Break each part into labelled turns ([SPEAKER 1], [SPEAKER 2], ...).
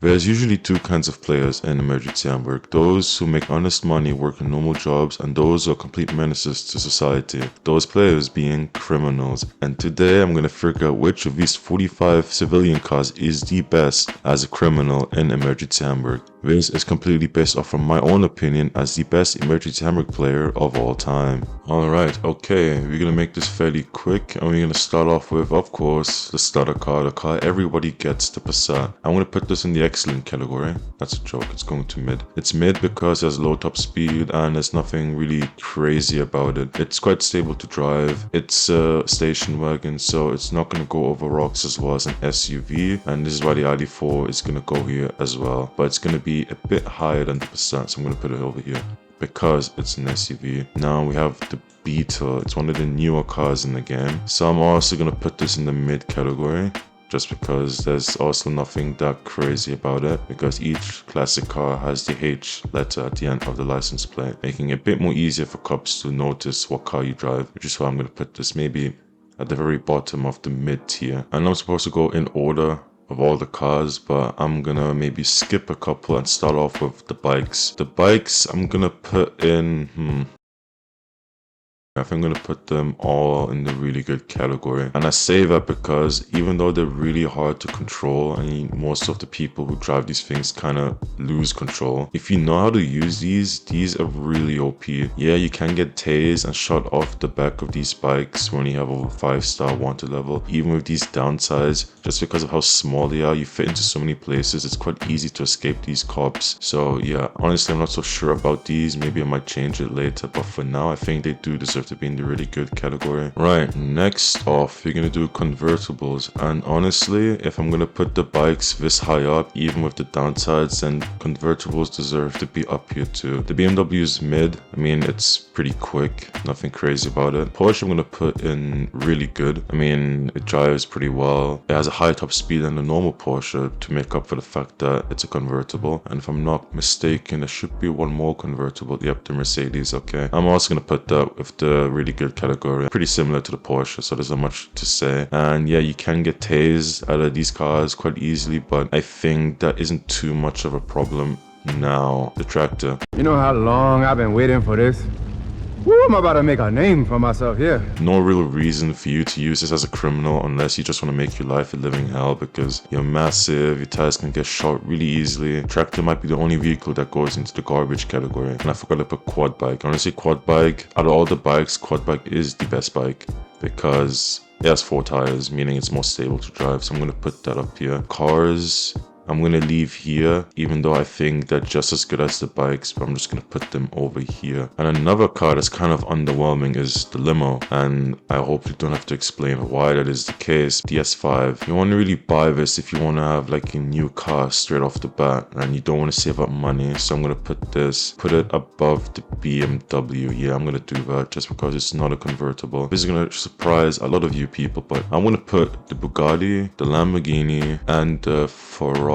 [SPEAKER 1] There's usually two kinds of players in Emergency Hamburg. Those who make honest money working normal jobs, and those who are complete menaces to society. Those players being criminals. And today I'm gonna figure out which of these 45 civilian cars is the best as a criminal in Emergency Hamburg. This is completely based off from my own opinion as the best Emergency Hamburg player of all time. Alright, okay, we're gonna make this fairly quick, and we're gonna start off with, of course, the starter car, the car everybody gets, the Passat. I'm gonna put this in the excellent category. That's a joke, it's going to mid. It's mid because it has low top speed and there's nothing really crazy about it. It's quite stable to drive. It's a station wagon, so it's not gonna go over rocks as well as an SUV, and this is why the ID4 is gonna go here as well. But it's gonna be a bit higher than the Passat, so I'm gonna put it over here because it's an SUV. Now we have the Beetle. It's one of the newer cars in the game, so I'm also gonna put this in the mid category just because there's also nothing that crazy about it, because each classic car has the H letter at the end of the license plate, making it a bit more easier for cops to notice what car you drive, which is why I'm gonna put this maybe at the very bottom of the mid tier. And I'm supposed to go in order of all the cars, but I'm gonna maybe skip a couple and start off with the bikes. The bikes I'm gonna put in, I think I'm gonna put them all in the really good category. And I say that because even though they're really hard to control, and most of the people who drive these things kind of lose control, if you know how to use these are really OP. Yeah, you can get tased and shot off the back of these bikes when you have over 5-star wanted level. Even with these downsides, just because of how small they are, you fit into so many places, it's quite easy to escape these cops. So yeah, honestly I'm not so sure about these. Maybe I might change it later, but for now I think they do deserve to be in the really good category. Right, next off we're gonna do convertibles, and honestly if I'm gonna put the bikes this high up, even with the downsides, then convertibles deserve to be up here too. The BMW is mid. I mean, it's pretty quick, nothing crazy about it. Porsche I'm gonna put in really good. I mean, it drives pretty well. It has a higher top speed than the normal Porsche to make up for the fact that it's a convertible. And if I'm not mistaken, there should be one more convertible. Yep, the Mercedes. Okay, I'm also gonna put that with the really good category, pretty similar to the Porsche, so there's not much to say. And yeah, you can get tased out of these cars quite easily, but I think that isn't too much of a problem. Now the tractor.
[SPEAKER 2] You know how long I've been waiting for this? Woo, I'm about to make a name for myself here.
[SPEAKER 1] No real reason for you to use this as a criminal unless you just want to make your life a living hell, because you're massive, your tires can get shot really easily. Tractor might be the only vehicle that goes into the garbage category. And I forgot to put quad bike. Honestly, quad bike, out of all the bikes, quad bike is the best bike because it has 4 tires, meaning it's more stable to drive. So I'm going to put that up here. Cars, I'm going to leave here, even though I think they're just as good as the bikes, but I'm just going to put them over here. And another car that's kind of underwhelming is the limo, and I hope you don't have to explain why that is the case. The S5, you want to really buy this if you want to have like a new car straight off the bat, and you don't want to save up money. So I'm going to put it above the BMW. Yeah, I'm going to do that just because it's not a convertible. This is going to surprise a lot of you people, but I'm going to put the Bugatti, the Lamborghini, and the Ferrari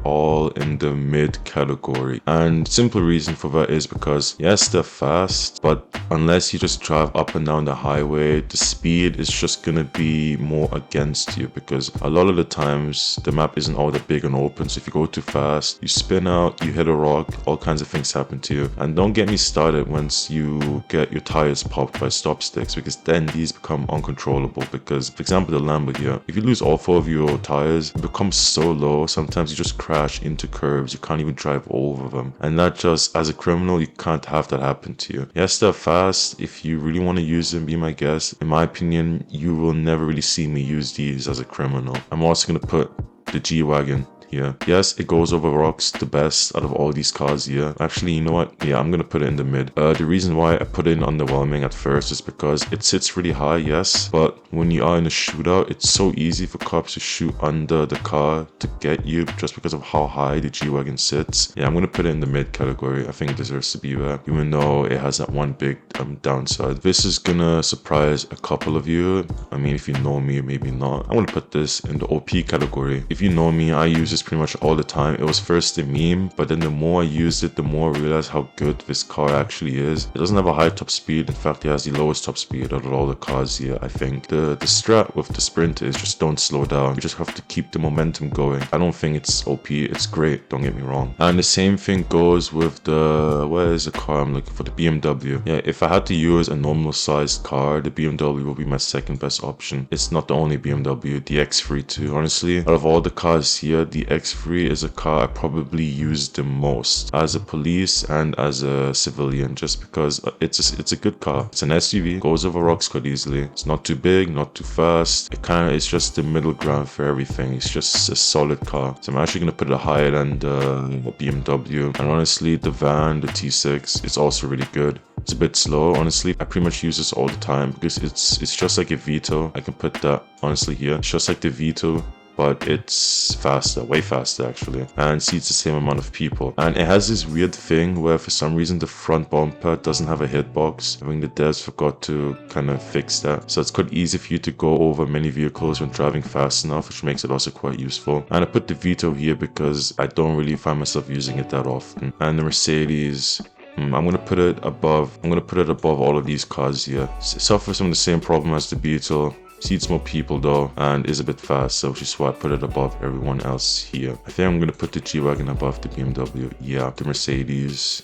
[SPEAKER 1] all in the mid category. And simple reason for that is because yes, they're fast, but unless you just drive up and down the highway, the speed is just gonna be more against you, because a lot of the times the map isn't all that big and open. So if you go too fast, you spin out, you hit a rock, all kinds of things happen to you. And don't get me started once you get your tires popped by stop sticks, because then these become uncontrollable. Because for example, the Lambo here, if you lose all 4 of your tires, it becomes so low. Sometimes you just crash into curbs, you can't even drive over them, and that just, as a criminal, you can't have that happen to you. Yes, they're fast. If you really want to use them, be my guest. In my opinion, you will never really see me use these as a criminal. I'm also going to put the G-Wagon here. Yes, it goes over rocks the best out of all these cars here. Actually, you know what? Yeah, I'm gonna put it in the mid. The reason why I put it in underwhelming at first is because it sits really high, yes, but when you are in a shootout, it's so easy for cops to shoot under the car to get you just because of how high the G-Wagon sits. Yeah, I'm gonna put it in the mid category. I think it deserves to be there, even though it has that one big downside. This is gonna surprise a couple of you. I mean, if you know me, maybe not. I'm gonna put this in the OP category. If you know me, I use this this pretty much all the time. It was first a meme, but then the more I used it, the more I realized how good this car actually is. It doesn't have a high top speed. In fact, it has the lowest top speed out of all the cars here, I think. The strat with the Sprinter is just don't slow down. You just have to keep the momentum going. I don't think it's OP. It's great, don't get me wrong. And the same thing goes with the, where is the car I'm looking for? The BMW. Yeah, if I had to use a normal sized car, the BMW will be my second best option. It's not the only BMW, the X3 too. Honestly, out of all the cars here, the X3 is a car I probably use the most as a police and as a civilian, just because it's a good car. It's an SUV, goes over rocks quite easily. It's not too big, not too fast. It's just the middle ground for everything. It's just a solid car. So I'm actually gonna put it higher than the BMW. And honestly, the van, the T6, it's also really good. It's a bit slow, honestly. I pretty much use this all the time because it's just like a Vito. I can put that honestly here. It's just like the Vito, but it's faster, way faster actually, and seats the same amount of people. And it has this weird thing where for some reason the front bumper doesn't have a hitbox. I think the devs forgot to kind of fix that, so it's quite easy for you to go over many vehicles when driving fast enough, which makes it also quite useful. And I put the Vito here because I don't really find myself using it that often. And the Mercedes, I'm gonna put it above all of these cars here. It suffers from the same problem as the Beetle. Seats more people though, and is a bit fast, so which is why I put it above everyone else here. I think I'm gonna put the G-Wagon above the BMW. Yeah, the Mercedes,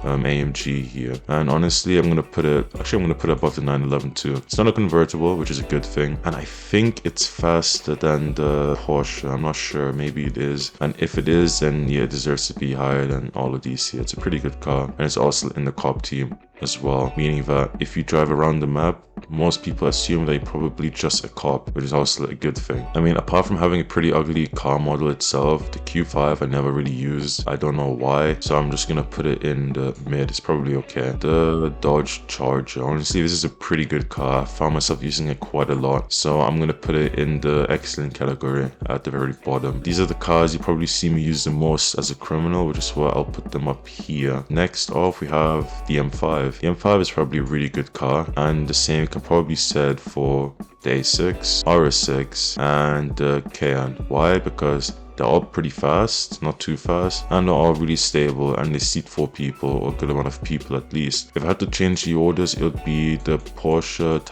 [SPEAKER 1] AMG here. And honestly, I'm gonna put it above the 911 too. It's not a convertible, which is a good thing. And I think it's faster than the Porsche. I'm not sure, maybe it is. And if it is, then yeah, it deserves to be higher than all of these here. It's a pretty good car, and it's also in the cop team as well, meaning that if you drive around the map, most people assume that you're probably just a cop, which is also a good thing. I mean, apart from having a pretty ugly car model itself, the Q5 I never really used. I don't know why, so I'm just gonna put it in the mid. It's probably okay. The Dodge Charger, honestly, this is a pretty good car. I found myself using it quite a lot, so I'm gonna put it in the excellent category at the very bottom. These are the cars you probably see me use the most as a criminal, which is why I'll put them up here. Next off, we have the M5. The M5 is probably a really good car, and the same can probably be said for the A6, RS6, and the Cayenne. Why? Because they're all pretty fast, not too fast, and they're all really stable, and they seat 4 people, or a good amount of people at least. If I had to change the orders, it would be the Porsche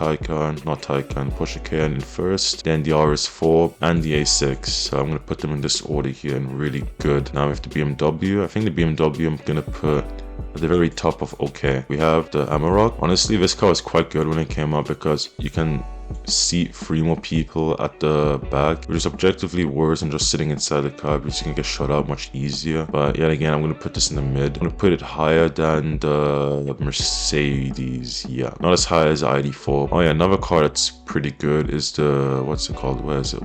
[SPEAKER 1] Cayenne in first, then the RS4, and the A6. So I'm going to put them in this order here, and really good. Now with the BMW, I think the BMW I'm going to put at the very top of okay. We have the Amarok. Honestly, this car was quite good when it came out because you can seat 3 more people at the back, which is objectively worse than just sitting inside the car because you can get shut out much easier. But yet again, I'm going to put this in the mid. I'm going to put it higher than the Mercedes. Yeah, not as high as the ID4. Oh yeah, another car that's pretty good is the, what's it called? Where is it?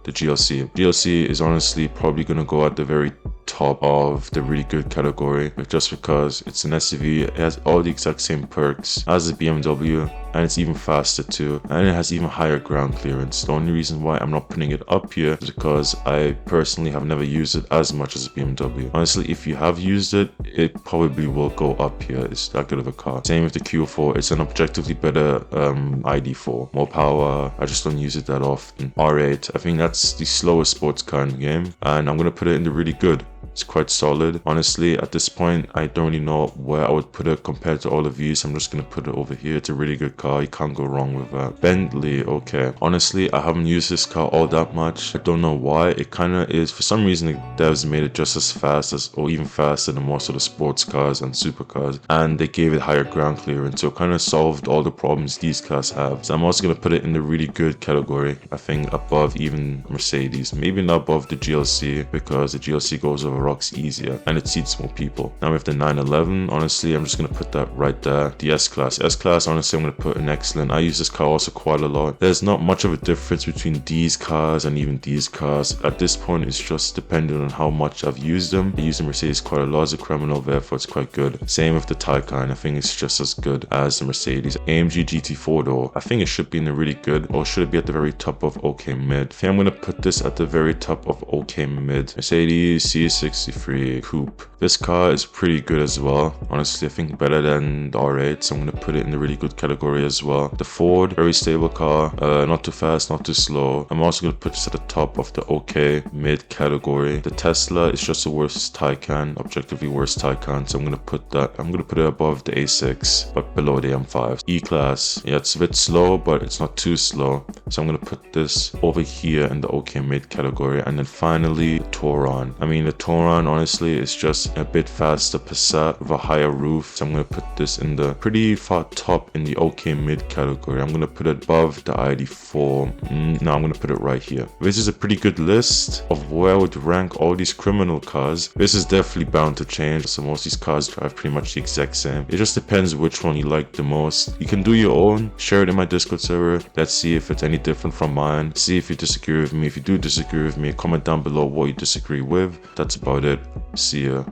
[SPEAKER 1] The GLC. GLC is honestly probably going to go at the very top of the really good category, just because it's an SUV. It has all the exact same perks as the BMW, and it's even faster too, and it has even higher ground clearance. The only reason why I'm not putting it up here is because I personally have never used it as much as a BMW. Honestly, if you have used it, it probably will go up here. It's that good of a car. Same with the Q4. It's an objectively better ID4. More power. I just don't use it that often. R8. I think that's the slowest sports car in the game, and I'm gonna put it in the really good. It's quite solid. Honestly, at this point, I don't really know where I would put it compared to all of these. I'm just gonna put it over here. It's a really good car. You can't go wrong with that. Bentley, okay. Honestly, I haven't used this car all that much. I don't know why. It kind of is. For some reason, the devs made it just as fast as, or even faster than most of the sports cars and supercars. And they gave it higher ground clearance. So it kind of solved all the problems these cars have. So I'm also gonna put it in the really good category. I think above even Mercedes. Maybe not above the GLC, because the GLC goes over rocks easier and it seats more people. Now with the 911, honestly, I'm just gonna put that right there. The S-Class, honestly, I'm gonna put an excellent. I use this car also quite a lot. There's not much of a difference between these cars and even these cars. At this point, it's just dependent on how much I've used them. I use the Mercedes quite a lot as a criminal, therefore it's quite good. Same with the Taycan. I think it's just as good as the Mercedes. AMG GT4 though, I think it should be in the really good, or should it be at the very top of okay mid? I think I'm gonna put this at the very top of okay mid. Mercedes C6 63 Coupe. This car is pretty good as well. Honestly, I think better than the R8, so I'm gonna put it in the really good category as well. The Ford, very stable car, not too fast, not too slow. I'm also gonna put this at the top of the okay mid category. The Tesla is just the worst Taycan, objectively worst Taycan, so I'm gonna put it above the A6, but below the M5. E-Class, yeah, it's a bit slow, but it's not too slow, so I'm gonna put this over here in the okay mid category. And then finally, the Touran. I mean, the Touran honestly is just a bit faster Passat with a higher roof, so I'm gonna put this in the pretty far top in the okay mid category. I'm gonna put it above the ID4. No, I'm gonna put it right here. This is a pretty good list of where I would rank all these criminal cars. This is definitely bound to change, so most of these cars drive pretty much the exact same. It just depends which one you like the most. You can do your own, share it in my Discord server. Let's see if it's any different from mine. See if you disagree with me. If you do disagree with me, comment down below what you disagree with. That's about it. See ya.